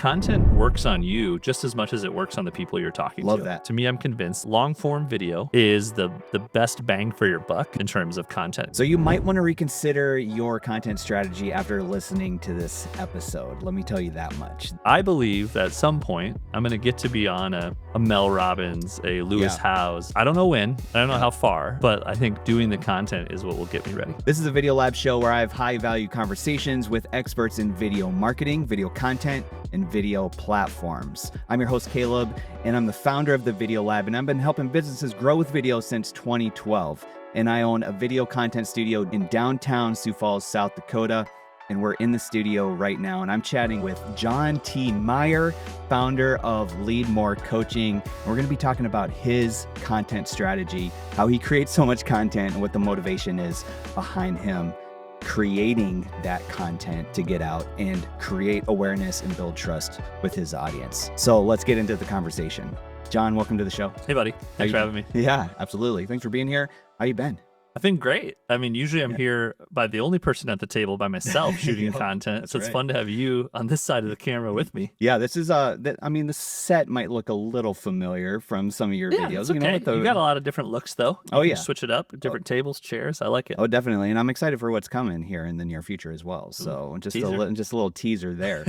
content works on you just as much as it works on the people you're talking to. Love that. To me, I'm convinced long form video is the best bang for your buck in terms of content. So you might want to reconsider your content strategy after listening to this episode. Let me tell you that much. I believe that at some point I'm going to get to be on a Mel Robbins, a Lewis Howes. I don't know when, I don't know how far, but I think doing the content is what will get me ready. This is a Video Lab show where I have high value conversations with experts in video marketing, video content, and video platforms. I'm your host, Caleb, and I'm the founder of the Video Lab, and I've been helping businesses grow with video since 2012. And I own a video content studio in downtown Sioux Falls, South Dakota. And we're in the studio right now, and I'm chatting with John T. Meyer, founder of Leadmore Coaching. And we're going to be talking about his content strategy, how he creates so much content, and what the motivation is behind him creating that content to get out and create awareness and build trust with his audience. So let's get into the conversation. John, welcome to the show. Hey, buddy. Thanks for having me. Yeah, absolutely. Thanks for being here. How you been? I've been great. I mean, usually I'm here by the only person at the table by myself shooting content. So it's fun to have you on this side of the camera with me. Yeah, this is I mean, the set might look a little familiar from some of your videos. It's okay. You got a lot of different looks though. You can switch it up, different tables, chairs. I like it. Oh, definitely. And I'm excited for what's coming here in the near future as well. So just a little teaser there.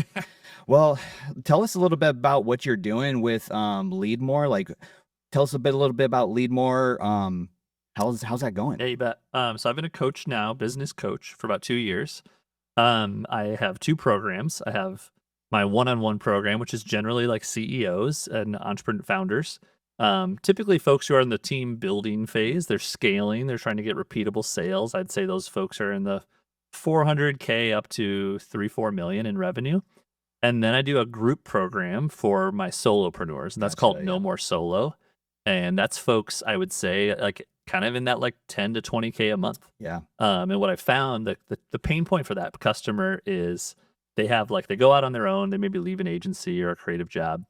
Well, tell us a little bit about what you're doing with Leadmore. Like, tell us a little bit about Leadmore. How's that going? Yeah, you bet. So I've been a coach now, business coach, for about 2 years. I have 2 programs. I have my one-on-one program, which is generally like CEOs and entrepreneur founders. Typically folks who are in the team building phase, they're scaling, they're trying to get repeatable sales. I'd say those folks are in the 400K up to 3-4 million in revenue. And then I do a group program for my solopreneurs, and that's called No More Solo. And that's folks, I would say, like kind of in that like 10 to 20K a month. Yeah. And what I found, the pain point for that customer is they go out on their own, they maybe leave an agency or a creative job,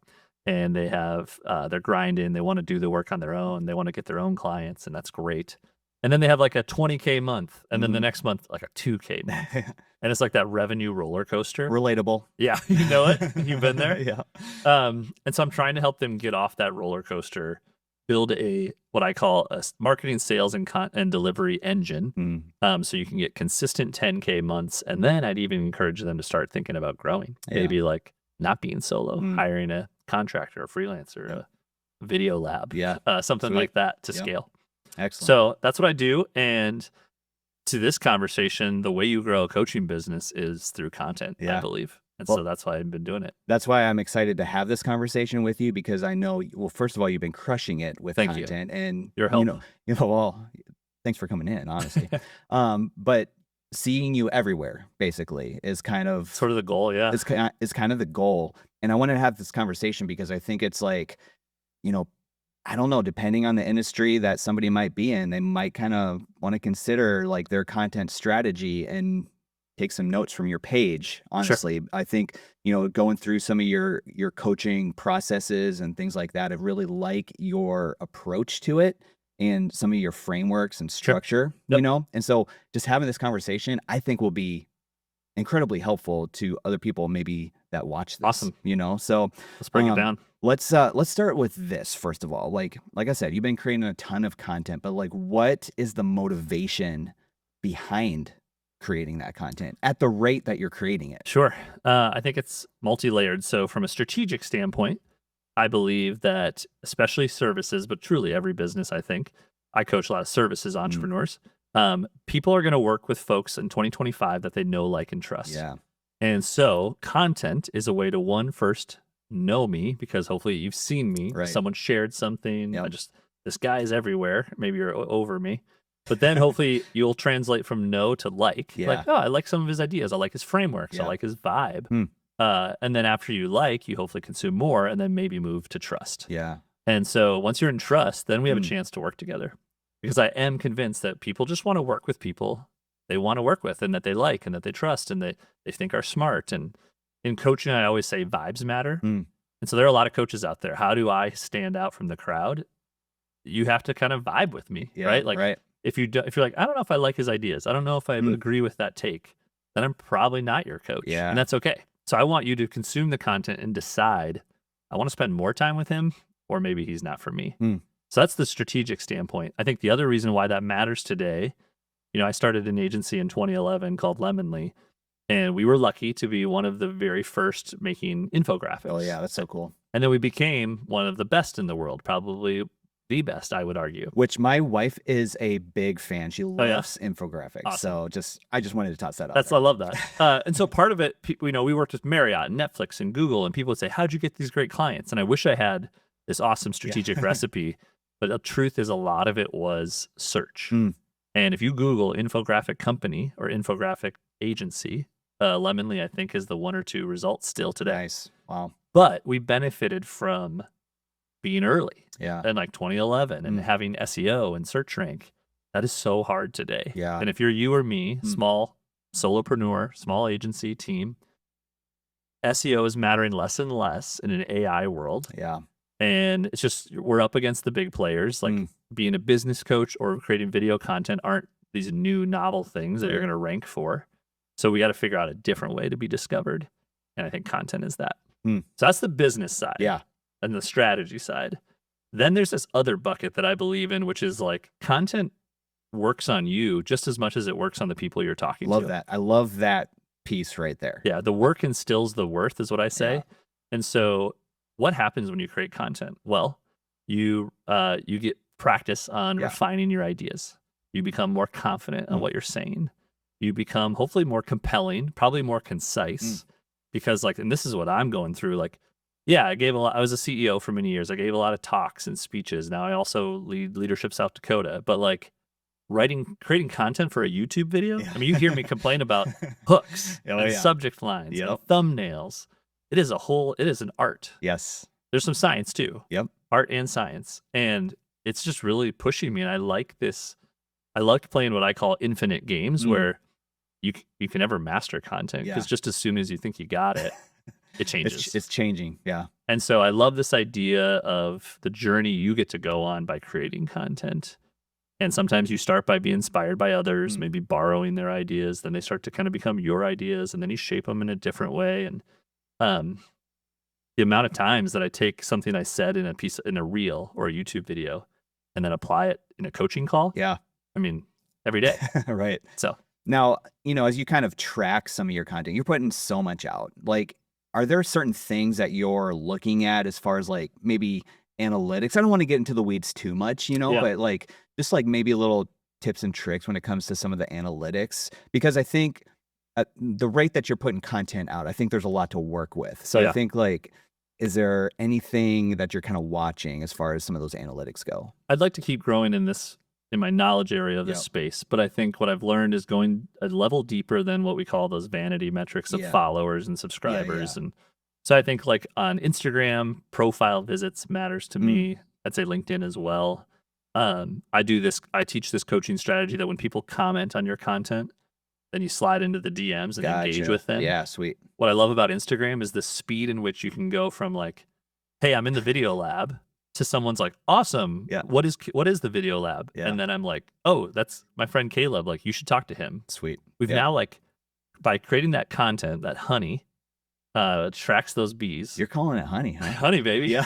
and they have, they're grinding, they want to do the work on their own, they want to get their own clients, and that's great. And then they have like a 20K month, and then the next month, like a 2K month. And it's like that revenue roller coaster. Relatable. Yeah, you know it. You've been there. Yeah. And so I'm trying to help them get off that roller coaster, build what I call a marketing, sales, and delivery engine, so you can get consistent 10K months. And then I'd even encourage them to start thinking about growing, maybe like not being solo, hiring a contractor, a freelancer, a video lab, something like that to scale. Excellent. So that's what I do. And to this conversation, the way you grow a coaching business is through content, I believe. And so that's why I've been doing it. That's why I'm excited to have this conversation with you, because I know, well, first of all, you've been crushing it with content, and your help. Well, thanks for coming in, honestly. But seeing you everywhere basically is kind of sort of the goal. Yeah. Is kind of the goal. And I want to have this conversation because I think it's like, I don't know, depending on the industry that somebody might be in, they might kind of want to consider like their content strategy and take some notes from your page. Honestly, I think, going through some of your coaching processes and things like that, I really like your approach to it and some of your frameworks and structure, and so just having this conversation, I think will be incredibly helpful to other people maybe that watch this. Awesome. So let's break it down. Let's start with this first of all. Like I said, you've been creating a ton of content, but like, what is the motivation behind creating that content at the rate that you're creating it? Sure. I think it's multi-layered. So from a strategic standpoint, I believe that especially services, but truly every business, I think, I coach a lot of services entrepreneurs. People are going to work with folks in 2025 that they know, like, and trust. Yeah. And so content is a way to first know me, because hopefully you've seen me. Right. Someone shared something. This guy is everywhere. Maybe you're over me. But then hopefully you'll translate from know to like. Yeah. Like, I like some of his ideas. I like his frameworks. I like his vibe. And then after you hopefully consume more, and then maybe move to trust. Yeah. And so once you're in trust, then we have a chance to work together. Because I am convinced that people just want to work with people they want to work with, and that they like, and that they trust, and they think are smart. And in coaching, I always say vibes matter. And so there are a lot of coaches out there. How do I stand out from the crowd? You have to kind of vibe with me, right? Like, if you're like, I don't know if I like his ideas, I don't know if I agree with that take, then I'm probably not your coach. Yeah. And that's okay. So I want you to consume the content and decide, I want to spend more time with him, or maybe he's not for me. Mm. So that's the strategic standpoint. I think the other reason why that matters today, I started an agency in 2011 called Lemonly, and we were lucky to be one of the very first making infographics. Oh yeah, that's so cool. And then we became one of the best in the world, probably the best, I would argue. Which my wife is a big fan. She Oh, yeah? loves infographics. Awesome. So I just wanted to toss that out I there. love that. And so part of it, we worked with Marriott and Netflix and Google, and people would say, how'd you get these great clients? And I wish I had this awesome strategic recipe, but the truth is a lot of it was search. Mm. And if you Google infographic company or infographic agency, Lemonly, I think, is the 1 or 2 results still today. Nice. Wow. But we benefited from being early Yeah. in like 2011 and Mm. having SEO and search rank. That is so hard today. Yeah. And if you're you or me, Mm. small solopreneur, small agency team, SEO is mattering less and less in an AI world. Yeah. And it's just, we're up against the big players. Like Mm. being a business coach or creating video content aren't these new novel things that you're Right. going to rank for. So we got to figure out a different way to be discovered. And I think content is that. Mm. So that's the business side. Yeah. And the strategy side. Then there's this other bucket that I believe in, which is like content works on you just as much as it works on the people you're talking to. Love that. I love that piece right there. Yeah, the work instills the worth is what I say. Yeah. And so what happens when you create content? Well, you get practice on Yeah. refining your ideas. You become more confident on Mm. what you're saying. You become hopefully more compelling, probably more concise. Because and this is what I'm going through. Yeah, I was a CEO for many years. I gave a lot of talks and speeches. Now I also lead Leadership South Dakota. But creating content for a YouTube video. Yeah. I mean, you hear me complain about hooks Oh, and yeah. subject lines and Yep. thumbnails. It is an art. Yes. There's some science too. Yep. Art and science. And it's just really pushing me. And I like this. I like playing what I call infinite games where you can never master content because Yeah. just as soon as you think you got it, it changes. It's changing. Yeah. And so I love this idea of the journey you get to go on by creating content. And sometimes you start by being inspired by others, maybe borrowing their ideas. Then they start to kind of become your ideas, and then you shape them in a different way. And the amount of times that I take something I said in a reel or a YouTube video and then apply it in a coaching call, Yeah. I mean, every day. Right. So Now, as you kind of track some of your content, you're putting so much out. Are there certain things that you're looking at as far as maybe analytics? I don't want to get into the weeds too much, Yeah. but just maybe a little tips and tricks when it comes to some of the analytics, because I think at the rate that you're putting content out, I think there's a lot to work with. So Yeah. I think is there anything that you're kind of watching as far as some of those analytics go? I'd like to keep growing in my knowledge area of this Yep. space, but I think what I've learned is going a level deeper than what we call those vanity metrics of Yeah. followers and subscribers. yeah. And so I think on Instagram, profile visits matters to me. I'd say LinkedIn as well. I teach this coaching strategy that when people comment on your content, then you slide into the DMs and engage Gotcha. with them. Yeah, sweet. What I love about Instagram is the speed in which you can go from hey, I'm in the video lab, to someone's awesome. Yeah. What is the video lab? Yeah. And then I'm oh, that's my friend Caleb. You should talk to him. Sweet. We've Yeah. now by creating that content, that honey, tracks those bees. You're calling it honey, huh? Honey, baby. Yeah.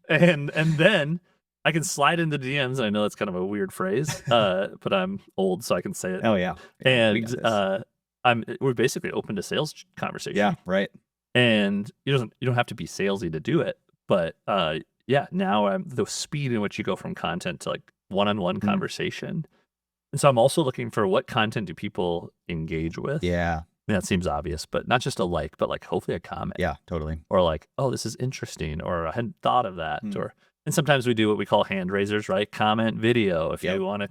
and then I can slide into DMs. And I know that's kind of a weird phrase, but I'm old, so I can say it. Oh yeah. Yeah, we got this. We're basically open to sales conversation. Yeah, right. And you don't have to be salesy to do it, but now the speed in which you go from content to one-on-one conversation. And so I'm also looking for what content do people engage with. Yeah. I mean, that seems obvious, but not just a but hopefully a comment. Yeah, totally. Or oh, this is interesting, or I hadn't thought of that. And sometimes we do what we call hand raisers, right? Comment video if you want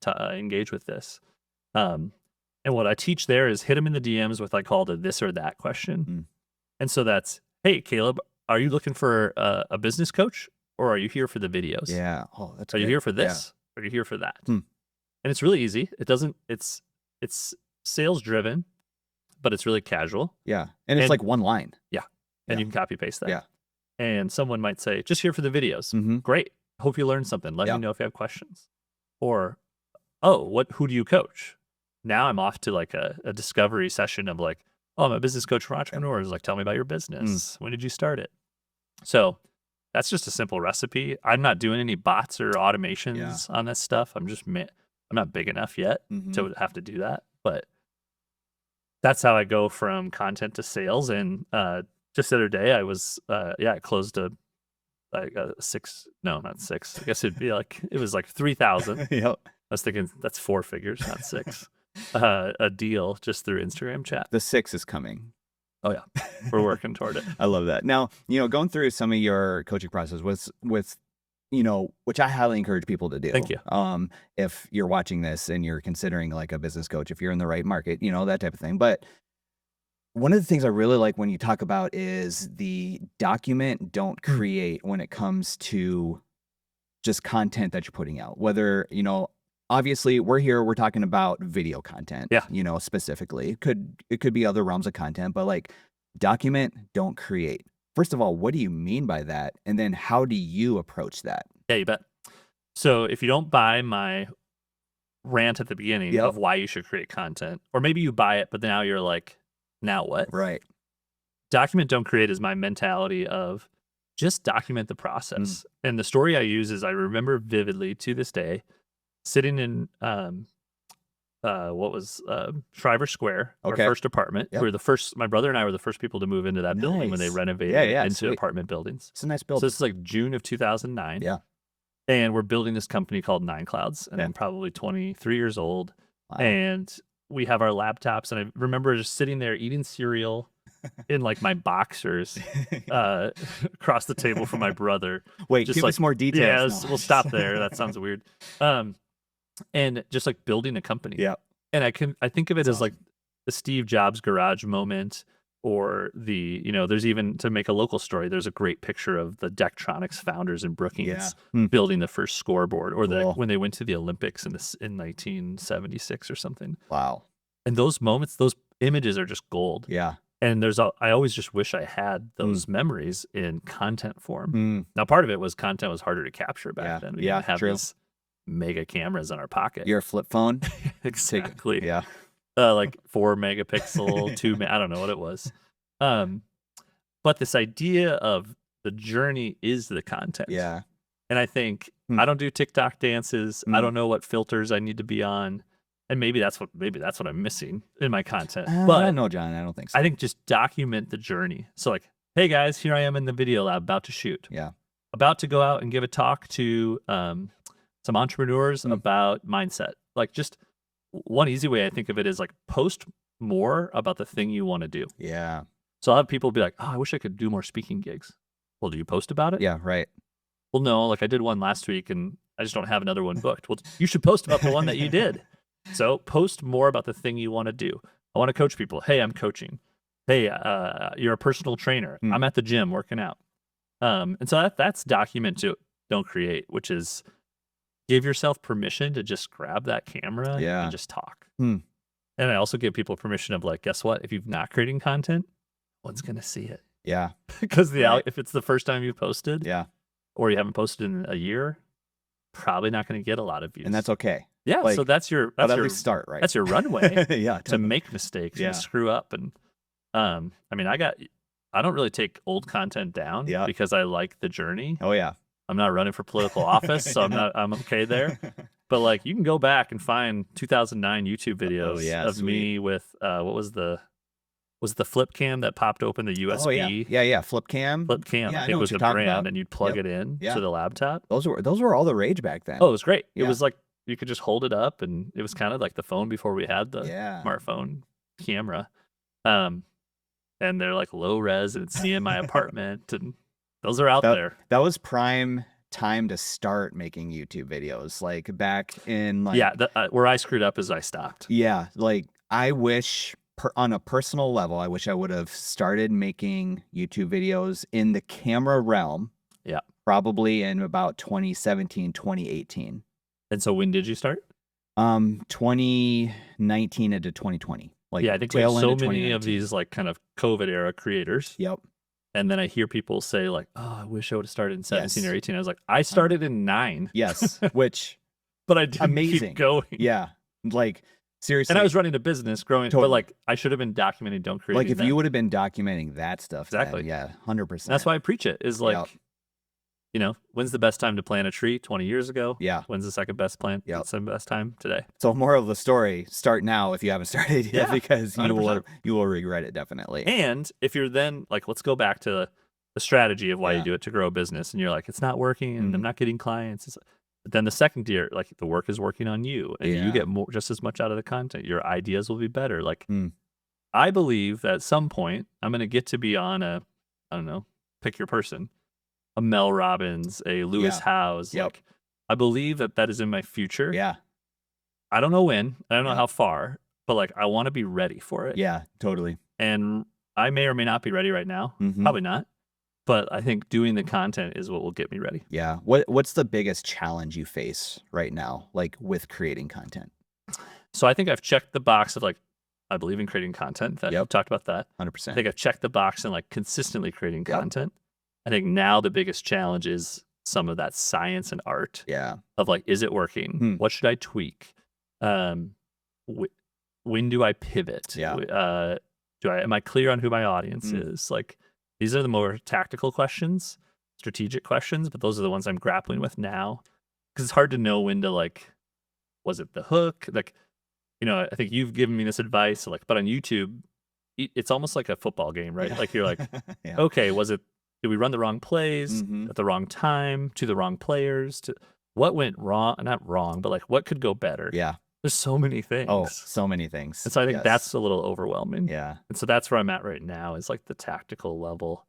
to engage with this. And what I teach there is hit them in the DMs with I call it a this or that question. And so that's, hey, Caleb, are you looking for a business coach, or are you here for the videos? Yeah. Oh, that's Are you great. here for Yeah. this? Are you here for that? And it's really easy. It's sales driven, but it's really casual. Yeah. And it's And- one line. And Yeah. you can copy paste that. Yeah. And someone might say, just here for the videos. Mm-hmm. Great. Hope you learned something. Let Yeah. me know if you have questions. Or, oh, who do you coach? Now I'm off to a discovery session of Oh, I'm a business coach for entrepreneurs. Like, tell me about your business. When did you start it? So that's just a simple recipe. I'm not doing any bots or automations on this stuff. I'm not big enough yet to have to do that. But that's how I go from content to sales. And just the other day, I was I closed a six. No, not six. I guess it was like 3,000. Yep. I was thinking that's 4 figures, not 6. A deal just through Instagram chat. The 6 is coming. Oh yeah, we're working toward it. I love that. Now, going through some of your coaching process with which I highly encourage people to do. Thank you. If you're watching this and you're considering like a business coach, if you're in the right market, that type of thing. But one of the things I really like when you talk about is the document, don't create when it comes to just content that you're putting out. Whether, obviously we're talking about video content, specifically. It could be other realms of content, but like document, don't create. First of all, what do you mean by that? And then how do you approach that? Yeah, you bet. So if you don't buy my rant at the beginning of why you should create content, or maybe you buy it, but now you're like, now what? Right. Document, don't create is my mentality of just document the process. And the story I use is I remember vividly to this day sitting in Shriver Square, our first apartment. We were my brother and I were the first people to move into that building when they renovated into apartment buildings. It's a nice building. So this is like June of 2009. Yeah. And we're building this company called Nine Clouds, and I'm probably 23 years old. Wow. And we have our laptops, and I remember just sitting there eating cereal in like my boxers across the table from my brother. Wait, just give us more details. Yeah, we'll stop there. That sounds weird. And just like building a company. Yeah. And I think of it as like the Steve Jobs garage moment, or there's even, to make a local story, there's a great picture of the Dektronics founders in Brookings building the first scoreboard, or when they went to the Olympics in 1976 or something. Wow. And those moments, those images are just gold. Yeah. And I always just wish I had those memories in content form. Now, part of it was content was harder to capture back then. We didn't have these mega cameras in our pocket. Your flip phone? Exactly. Yeah. Like 4 megapixel, 2, I don't know what it was. But this idea of the journey is the content. Yeah. And I think I don't do TikTok dances. I don't know what filters I need to be on. And maybe that's what I'm missing in my content. But no, John, I don't think so. I think just document the journey. So like, hey guys, here I am in the video lab about to shoot. Yeah. About to go out and give a talk to some entrepreneurs about mindset. Like, just one easy way I think of it is like, post more about the thing you want to do. Yeah. So I'll have people be like, oh, I wish I could do more speaking gigs. Well, do you post about it? Yeah, right. Well, no, like I did one last week and I just don't have another one booked. Well, you should post about the one that you did. So post more about the thing you want to do. I want to coach people. Hey, I'm coaching. Hey, you're a personal trainer. I'm at the gym working out. And so that's document to don't create, which is give yourself permission to just grab that camera and just talk. And I also give people permission of like, guess what? If you've not creating content, one's going to see it. Yeah. Because if it's the first time you posted, or you haven't posted in a year, probably not going to get a lot of views. And that's okay. Yeah, so that's your at least start, right? That's your runway to to make mistakes and screw up. And I mean, I don't really take old content down because I like the journey. Oh yeah. I'm not running for political office, so I'm okay there. But like, you can go back and find 2009 YouTube videos of me with was the flip cam that popped open the USB? Oh, yeah, flip cam. Flip cam. Yeah, it was a brand, and you'd plug it in to the laptop. Those were all the rage back then. Oh, it was great. It was like you could just hold it up, and it was kind of like the phone before we had the smartphone camera. And they're like low res, and it's me in my apartment, and those are out there. That was prime time to start making YouTube videos, like back in like where I screwed up is I stopped. Yeah, like I wish. On a personal level, I wish I would have started making YouTube videos in the camera realm. Yeah. Probably in about 2017, 2018. And so when did you start? 2019 into 2020. Like, I think we have so many of these like kind of COVID era creators. Yep. And then I hear people say like, oh, I wish I would have started in 17 or 18. I was like, I started in 9. Yes. Which but I didn't keep going. Yeah. Like Seriously. And I was running a business growing, but Totally. like I should have been documenting, don't create. Like if you would have been documenting that stuff, Exactly. then yeah, 100%. That's why I preach it is like, Yep. you know, when's the best time to plant a tree? 20 years ago. Yeah. When's the second best Yep. time today? So moral of the story, start now if you haven't started yet, Yeah, because 100%. you will regret it definitely. And if you're then like, let's go back to the strategy of why you Yeah. do it to grow a business, and you're like, it's not working, and I'm Mhm. not getting clients. But then the second year, like the work is working on you, and Yeah. you get more, just as much out of the content. Your ideas will be better. Like Mm. I believe that at some point I'm going to get to be on I don't know, pick your person, a Mel Robbins, a Lewis Yeah. Howes. Yep. Like I believe that is in my future. Yeah. I don't know when, I don't know Yep. how far, but like I want to be ready for it. Yeah, totally. And I may or may not be ready right now. Mhm. Probably not. But I think doing the content is what will get me ready. Yeah. What's the biggest challenge you face right now, like with creating content? So I think I've checked the box of like, I believe in creating content. That Yep. We've talked about that. 100%. I think I've checked the box and like consistently creating Yep. content. I think now the biggest challenge is some of that science and art Yeah. of like, is it working? What should I tweak? When do I pivot? Yeah. Am I clear on who my audience is? Like, these are the more tactical questions, strategic questions, but those are the ones I'm grappling with now. Because it's hard to know when to like, was it the hook? Like, you know, I think you've given me this advice, like, but on YouTube, it's almost like a football game, right? Yeah. Like you're like, Yeah. okay, did we run the wrong plays Mhm. at the wrong time to the wrong players? What went wrong? Not wrong, but like what could go better? Yeah. There's so many things. Oh, so many things. And so I think Yes. that's a little overwhelming. Yeah. And so that's where I'm at right now is like the tactical level.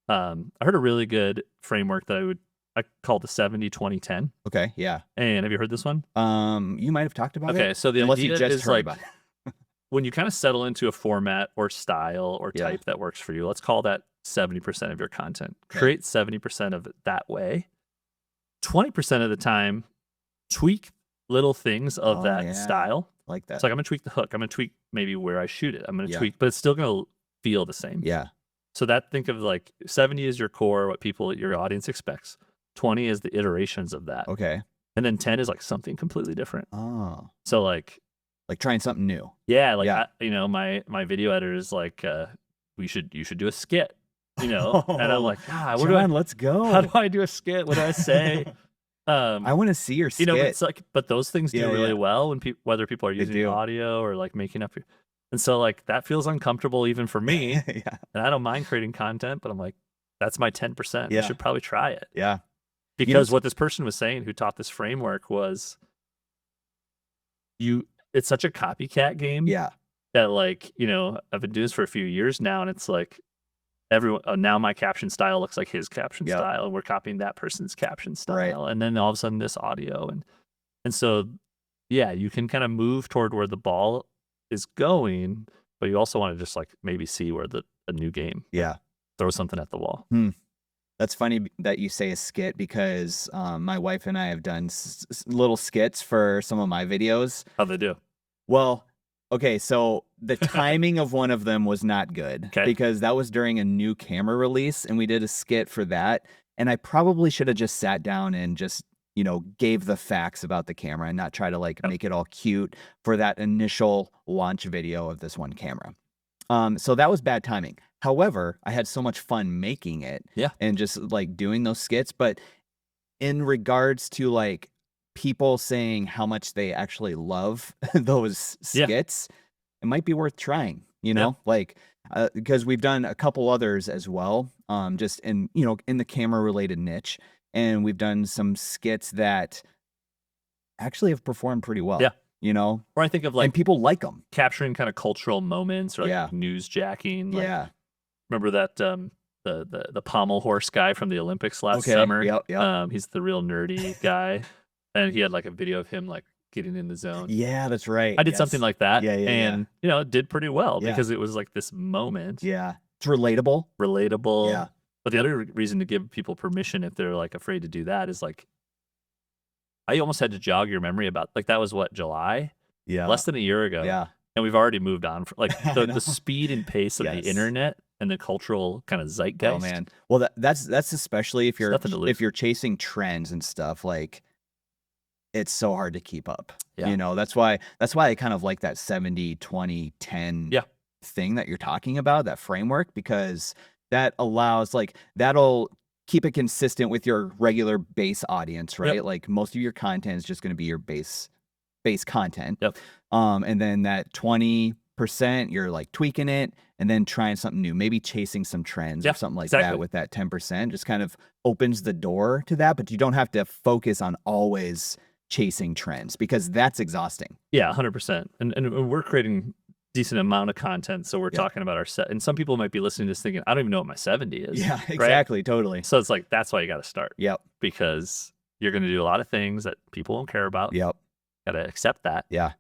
I heard a really good framework that I call the 70-20-10. Okay. Yeah. And have you heard this one? You might have talked about it. Okay, so the Unless you idea just is heard like about it. when you kind of settle into a format or style or Yeah. type that works for you, let's call that 70% of your content. Okay. Create 70% of it that way. 20% of the time, tweak little things of Oh, that yeah. style. Like that. It's like I'm gonna tweak the hook. I'm gonna tweak maybe where I shoot it. I'm gonna Yeah. tweak, but it's still gonna feel the same. Yeah. So think of like 70 is your core, what your audience expects. 20 is the iterations of that. Okay. And then 10 is like something completely different. Oh. So like trying something new. yeah, like Yeah. my video editor is like, you should do a skit, you know, and I'm like, John, let's go. how do I do a skit? What do I say? I want to see your skit. You know, it's like, but those things do Yeah, really yeah. well when whether people are They using do. audio or like making up and so like that feels uncomfortable even for me. Yeah. And I don't mind creating content, but I'm like, that's my 10%. Yeah. I should probably try it. Yeah. Because what this person was saying who taught this framework was it's such a copycat game. Yeah. That like, you know, I've been doing this for a few years now, and it's like everyone now my caption style looks like his caption Yep. style, and we're copying that person's caption style, Right. and then all of a sudden this audio, and so yeah, you can kind of move toward where the ball is going, but you also want to just like maybe see where a new game, Yeah. throw something at the wall. That's funny that you say a skit because my wife and I have done little skits for some of my videos. How'd they do? Well, okay, so the timing of one of them was not good Okay. because that was during a new camera release and we did a skit for that. And I probably should have just sat down and just, you know, gave the facts about the camera and not try to like make it all cute for that initial launch video of this one camera. So that was bad timing. However, I had so much fun making it Yeah. and just like doing those skits. But in regards to like people saying how much they actually love those Yeah. skits, it might be worth trying, you Yeah. know, like, because we've done a couple others as well, just in, you know, in the camera related niche. And we've done some skits that actually have performed pretty well, Yeah. you know, Or I think of and like people like them. capturing kind of cultural moments or like Yeah. news jacking. Like, Yeah. remember that the pommel horse guy from the Olympics last Okay. summer? Yep. He's the real nerdy guy, and he had like a video of him like getting in the zone. Yeah, that's right. I did something Yes. like that, Yeah, yeah, yeah. and you know, it did pretty well Yeah. because it was like this moment, Yeah. It's relatable. relatable. Yeah. But the other reason to give people permission if they're like afraid to do that is like, I almost had to jog your memory about like that was what, July, Yeah. less than a year ago, Yeah. and we've already moved on. Like I know. the speed and pace of Yes. the internet and the cultural kind of zeitgeist. Oh man. Well, that's especially if There's nothing to lose. you're chasing trends and stuff. Like, it's so hard to keep up. Yeah. You know, that's why I kind of like that 70, 20, 10 Yeah. thing that you're talking about, that framework, because that allows, like, that'll keep it consistent with your regular base audience, right? Yep. Like, most of your content is just going to be your base content. Yep. And then that 20%, you're like tweaking it and then trying something new, maybe chasing some trends Yeah, or something like exactly. that with that 10%, just kind of opens the door to that. But you don't have to focus on always chasing trends, because that's exhausting. Yeah, 100%. And we're creating decent amount of content, so we're Yeah. talking about our set. And some people might be listening to this thinking, I don't even know what my 70 is. Yeah, right? exactly. Totally. So it's like, that's why you got to start, Yep. because you're going to do a lot of things that people won't care about. Yep. Got to accept that. Yeah.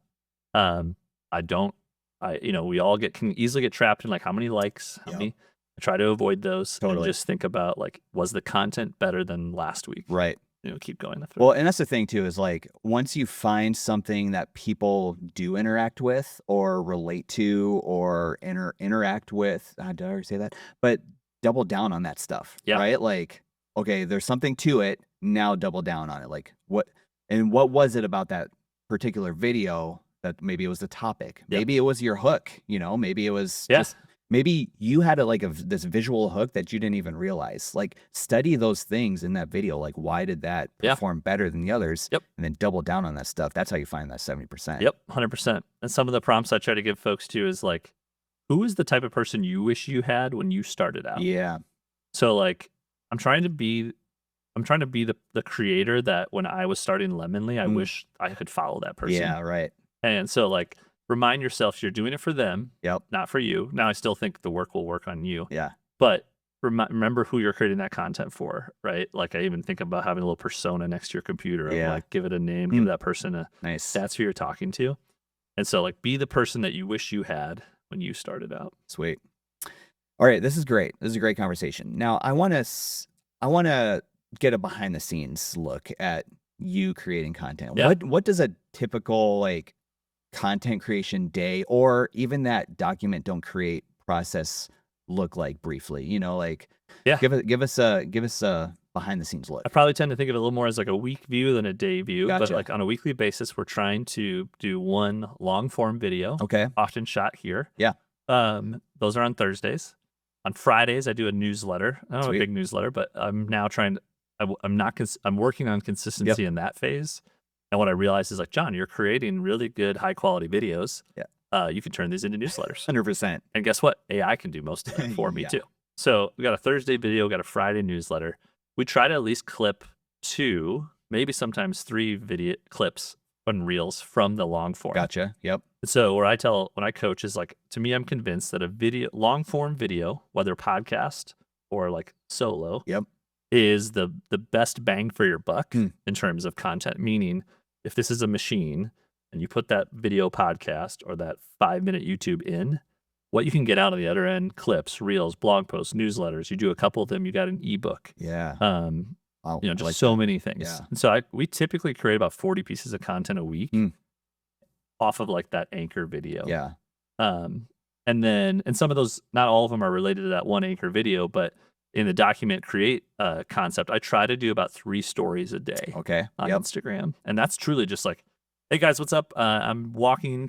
We all can easily get trapped in like, how many likes, how Yep. many. I try to avoid those and Totally. just think about, like, was the content better than last week? Right. Keep going through. Well, and that's the thing too, is like, once you find something that people do interact with or relate to or interact with, did I already say that? But double down on that stuff, Yeah. right? Like, okay, there's something to it. Now double down on it. Like, what was it about that particular video that maybe it was the topic? Yep. Maybe it was your hook, maybe it was Yeah. just, maybe you had this visual hook that you didn't even realize. Like, study those things in that video. Like, why did that perform better than the others? Yep. And then double down on that stuff. That's how you find that 70%. Yep, 100%. And some of the prompts I try to give folks too is like, who is the type of person you wish you had when you started out? Yeah. So like, I'm trying to be the creator that when I was starting Lemonly, I wish I could follow that person. Yeah, right. And so like, remind yourself you're doing it for them, Yep. not for you. Now I still think the work will work on you. Yeah. But remember who you're creating that content for, right? Like, I even think about having a little persona next to your computer. Yeah. Like, give it a name, give that person a, Nice. that's who you're talking to. And so like, be the person that you wish you had when you started out. Sweet. All right. This is great. This is a great conversation. Now I want to get a behind the scenes look at you creating content. Yeah. What does a typical, like, content creation day, or even that document don't create process look like briefly? Like, Yeah. give us a behind the scenes look. I probably tend to think of it a little more as like a week view than a day view. Gotcha. But like, on a weekly basis, we're trying to do one long form video, Okay. often shot here. Yeah. Those are on Thursdays. On Fridays, I do a newsletter. I don't have a Sweet. big newsletter, but I'm now I'm working on consistency in that phase. And what I realized is like, John, you're creating really good, high quality videos. Yeah. You can turn these into newsletters. 100%. And guess what? AI can do most of it for me Yeah. too. So we got a Thursday video, got a Friday newsletter. We try to at least clip 2, maybe sometimes 3 video clips and reels from the long form. Gotcha. Yep. So when I coach is like, to me, I'm convinced that a long form video, whether podcast or like solo, Yep. is the best bang for your buck Hmm. in terms of content. Meaning, if this is a machine and you put that video podcast or that 5-minute YouTube in, what you can get out of the other end, clips, reels, blog posts, newsletters, you do a couple of them, you got an ebook. Yeah. Wow, Just like so that. many things. Yeah. And so we typically create about 40 pieces of content a week Hmm. off of like that anchor video. Yeah. And some of those, not all of them are related to that one anchor video, but in the document create concept, I try to do about 3 stories a day Okay. on Yep. Instagram. And that's truly just like, hey guys, what's up? I'm walking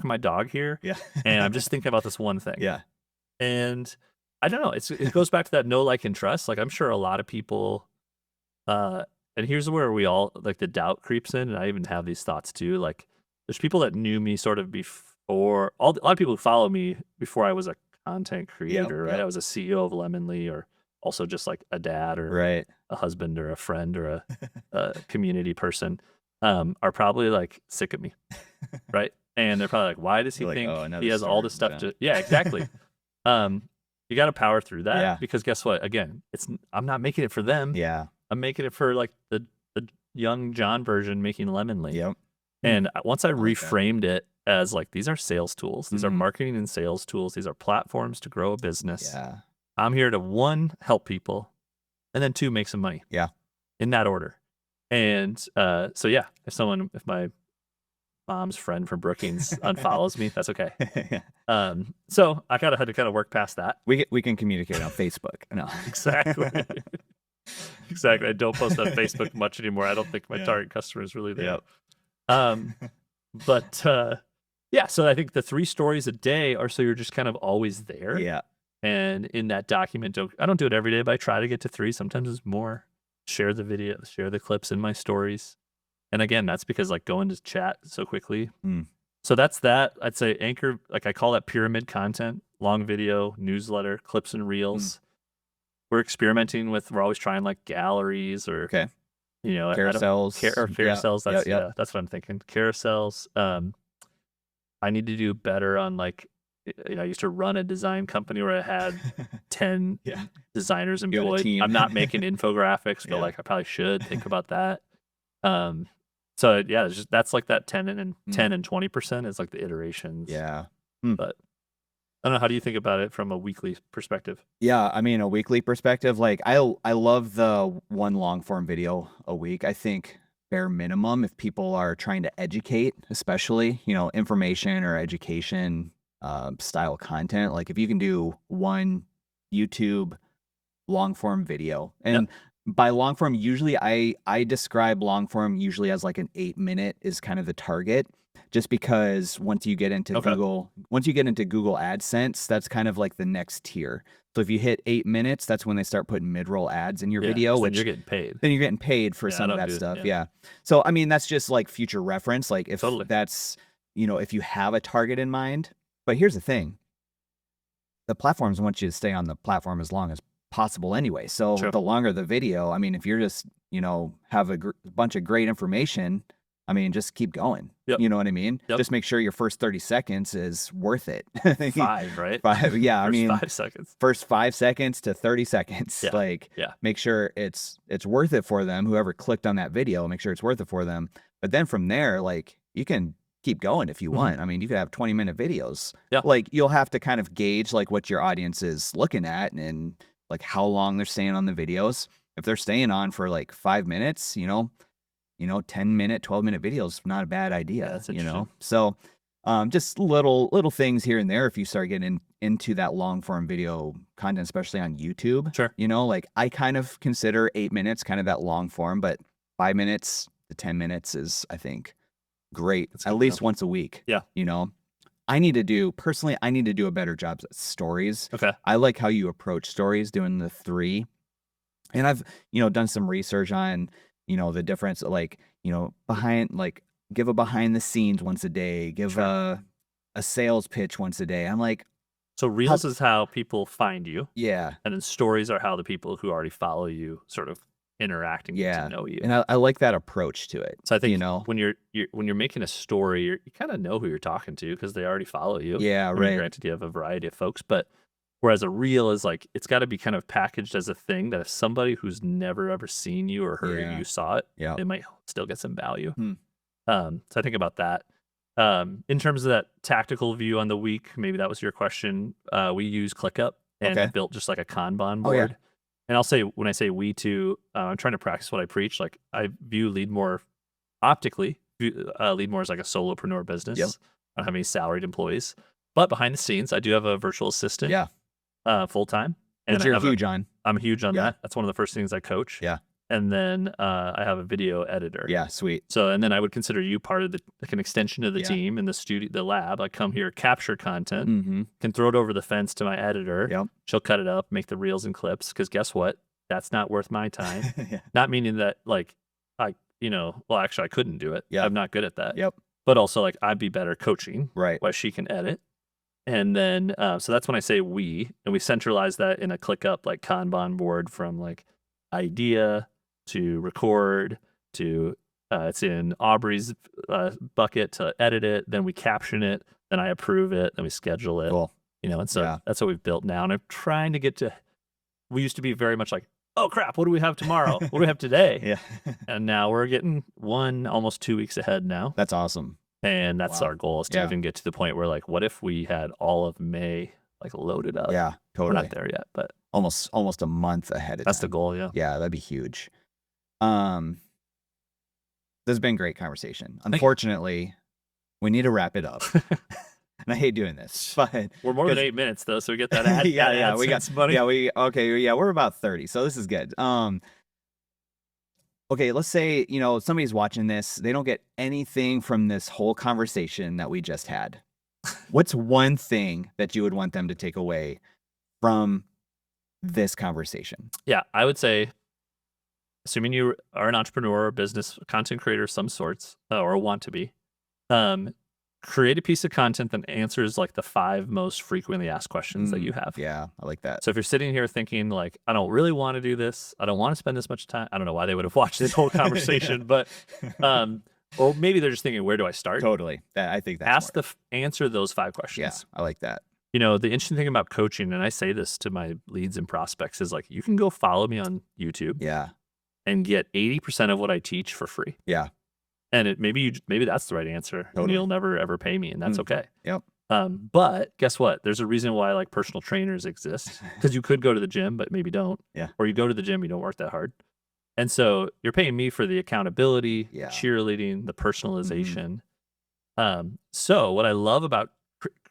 my dog here, Yeah. and I'm just thinking about this one thing. Yeah. And I don't know, it goes back to that know, like, and trust. Like, I'm sure a lot of people, and here's where we all, like, the doubt creeps in, and I even have these thoughts too. Like, there's people that knew me sort of before, a lot of people who follow me before I was a content creator, right? yep. I was a CEO of Lemonly, or also just like a dad or Right. a husband or a friend or a community person, are probably like sick of me, right? And they're probably like, why does he You're like, think "Oh, another he has all story this from stuff John." to? Yeah, exactly. You got to power through that, Yeah. because guess what? Again, I'm not making it for them. Yeah. I'm making it for like the young John version making Lemonly. Yep. And once I like that. reframed it as like, these are sales tools, these are Mhm. marketing and sales tools, these are platforms to grow a business. Yeah. I'm here to 1, help people, and then 2, make some money. Yeah. In that order. And so yeah, if my mom's friend from Brookings unfollows me, that's okay. So I had to kind of work past that. We can communicate on Facebook. No. Exactly. Exactly. I don't post on Facebook much anymore. I don't think my target customer is really there. Yep. Um, but yeah, so I think the 3 stories a day are so you're just kind of always there. Yeah. And in that document, I don't do it every day, but I try to get to 3. Sometimes it's more. Share the video, share the clips in my stories. And again, that's because like going to chat so quickly. Mm. So that's that. I'd say anchor, like I call that pyramid content, long video, newsletter, clips and reels. We're experimenting with, we're always trying like galleries or, Okay. you know, Carousels. or carousels. That's, Yep. yeah, that's what I'm thinking. Carousels. I need to do better on like, you know, I used to run a design company where I had 10 Yeah. designers You had a employed. team. I'm not making infographics, but Yeah. like I probably should think about that. So yeah, it's just, that's like that 10 and 20% is like the iterations. Yeah. But I don't know. How do you think about it from a weekly perspective? Yeah, I mean, a weekly perspective, like I love the one long form video a week. I think bare minimum, if people are trying to educate, especially, you know, information or education style content, like if you can do one YouTube long form video, and by long form, usually I describe long form usually as like an 8-minute is kind of the target. Just because once you get into Google AdSense, that's kind of like the next tier. So if you hit 8 minutes, that's when they start putting mid-roll ads in your video, which you're getting paid. Then you're getting paid for some of that stuff. Yeah. So I mean, that's just like future reference. Like if that's, you know, if you have a target in mind. But here's the thing. The platforms want you to stay on the platform as long as possible anyway. So the longer the video, I mean, if you're just, you know, have a bunch of great information, I mean, just keep going. You know what I mean? Just make sure your first 30 seconds is worth it. 5, right? 5. Yeah. I mean, 5 seconds. First 5 seconds to 30 seconds. Like, make sure it's worth it for them. Whoever clicked on that video, make sure it's worth it for them. But then from there, like, you can keep going if you want. I mean, you could have 20-minute videos. Like, you'll have to kind of gauge like what your audience is looking at and like how long they're staying on the videos. If they're staying on for like 5 minutes, you know, 10-minute, 12-minute videos, not a bad idea. That's you know, so just little things here and there. If you start getting into that long form video content, especially on YouTube, you know, like I kind of consider 8 minutes kind of that long form, but 5 minutes to 10 minutes is, I think, great. At least once a week. You know, I need to do a better job at stories. I like how you approach stories, doing the 3. And I've, you know, done some research on, you know, the difference, like, you know, give a behind the scenes once a day, give a sales pitch once a day. I'm like, so reels is how people find you. Yeah. And then stories are how the people who already follow you sort of interact and get to know you. And I like that approach to it. So I think, you know, when you're making a story, you kind of know who you're talking to because they already follow you. Yeah, I mean, right. granted, you have a variety of folks, but whereas a reel is like, it's got to be kind of packaged as a thing that if somebody who's never ever seen you or heard you saw it, it might still get some value. So I think about that. In terms of that tactical view on the week, maybe that was your question. We use ClickUp and built just like a Kanban board. And I'll say, when I say we too, I'm trying to practice what I preach. Like I view Leadmore optically. Leadmore is like a solopreneur business. I don't have any salaried employees, but behind the scenes, I do have a virtual assistant. Full time. And you're huge on. I'm huge on that. That's one of the first things I coach. And then I have a video editor. Sweet. So, and then I would consider you part of like an extension of the team in the studio, the lab. I come here, capture content, can throw it over the fence to my editor. She'll cut it up, make the reels and clips. Because guess what? That's not worth my time. Not meaning that like you know, well, actually I couldn't do it. I'm not good at that. But also like I'd be better coaching. While she can edit. And then, so that's when I say we, and we centralize that in a ClickUp like Kanban board from like idea to record to it's in Aubrey's bucket to edit it. Then we caption it. Then I approve it. Then we schedule it. You know, and so that's what we've built now. And I'm trying to get to. We used to be very much like, oh crap, what do we have tomorrow? What do we have today? And now we're getting almost 2 weeks ahead now. That's awesome. And that's our goal, is to even get to the point where like, what if we had all of May like loaded up? Totally. We're not there yet, but almost a month ahead of that's time. the goal. Yeah, that'd be huge. This has been a great conversation. Unfortunately, we need to wrap it up. And I hate doing this, but we're more than 8 minutes though, so we get that ad. We got money. We're about 30, so this is good. Okay, let's say, somebody's watching this, they don't get anything from this whole conversation that we just had. What's one thing that you would want them to take away from this conversation? Yeah, I would say, assuming you are an entrepreneur or business content creator of some sorts, or want to be, um, create a piece of content that answers like the 5 most frequently asked questions that you have. Yeah, I like that. So if you're sitting here thinking like, I don't really want to do this, I don't want to spend this much time. I don't know why they would have watched this whole conversation, but or maybe they're just thinking, where do I start? Totally. I think that's Answer those 5 yeah, questions. I like that. The interesting thing about coaching, and I say this to my leads and prospects, is like, you can go follow me on YouTube Yeah, and get 80% of what I teach for free. yeah, And maybe that's the right answer. And Totally. you'll never ever pay me, and that's okay. yep. But guess what? There's a reason why like personal trainers exist, because you could go to the gym, but maybe don't. Yeah. Or you go to the gym, you don't work that hard. And so you're paying me for the accountability, Yeah. cheerleading, the personalization. So what I love about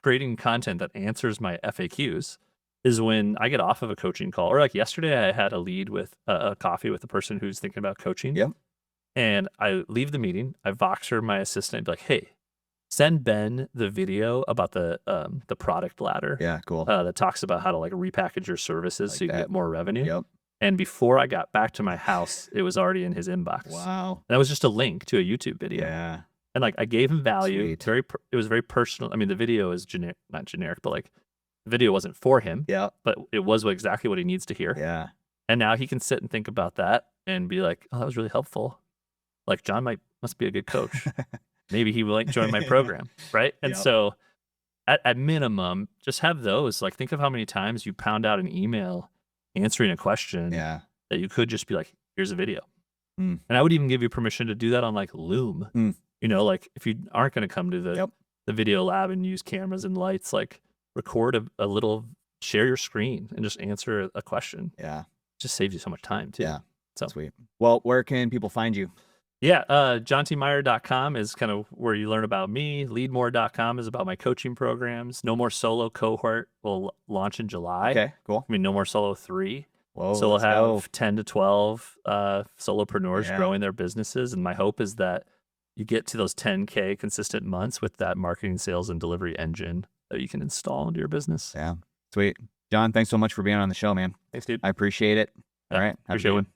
creating content that answers my FAQs is when I get off of a coaching call, or like yesterday, I had a lead with a coffee with a person who's thinking about coaching. Yep. And I leave the meeting, I Voxer my assistant and be like, hey, send Ben the video about the product ladder. Yeah, cool. That talks about how to like repackage your services Like so you can that. get more revenue. Yep. And before I got back to my house, it was already in his inbox. Wow. And that was just a link to a YouTube video. Yeah. And like I gave him value. Sweet. It was very personal. I mean, the video is not generic, but like the video wasn't for him. Yeah. But it was exactly what he needs to hear. Yeah. And now he can sit and think about that and be like, oh, that was really helpful. Like John must be a good coach. Maybe he will like join my program, right? And Yep. so at minimum, just have those. Like think of how many times you pound out an email answering a question Yeah. that you could just be like, here's a video. Mm. And I would even give you permission to do that on like Loom. Mm. Like if you aren't going to come to Yep. the video lab and use cameras and lights, like record a little, share your screen and just answer a question. Yeah. It just saves you so much time too. Yeah. So Sweet. Well, where can people find you? yeah, johntmeyer.com is kind of where you learn about me. Leadmore.com is about my coaching programs. No More Solo cohort will launch in July. Okay, cool. I mean, No More Solo 3. Whoa, So we'll let's have go. 10 to 12 solopreneurs Yeah. growing their businesses. And my hope is that you get to those 10K consistent months with that marketing, sales, and delivery engine that you can install into your business. Yeah. Sweet. John, thanks so much for being on the show, man. Thanks, dude. I appreciate it. All right. Have a Appreciate good it. one.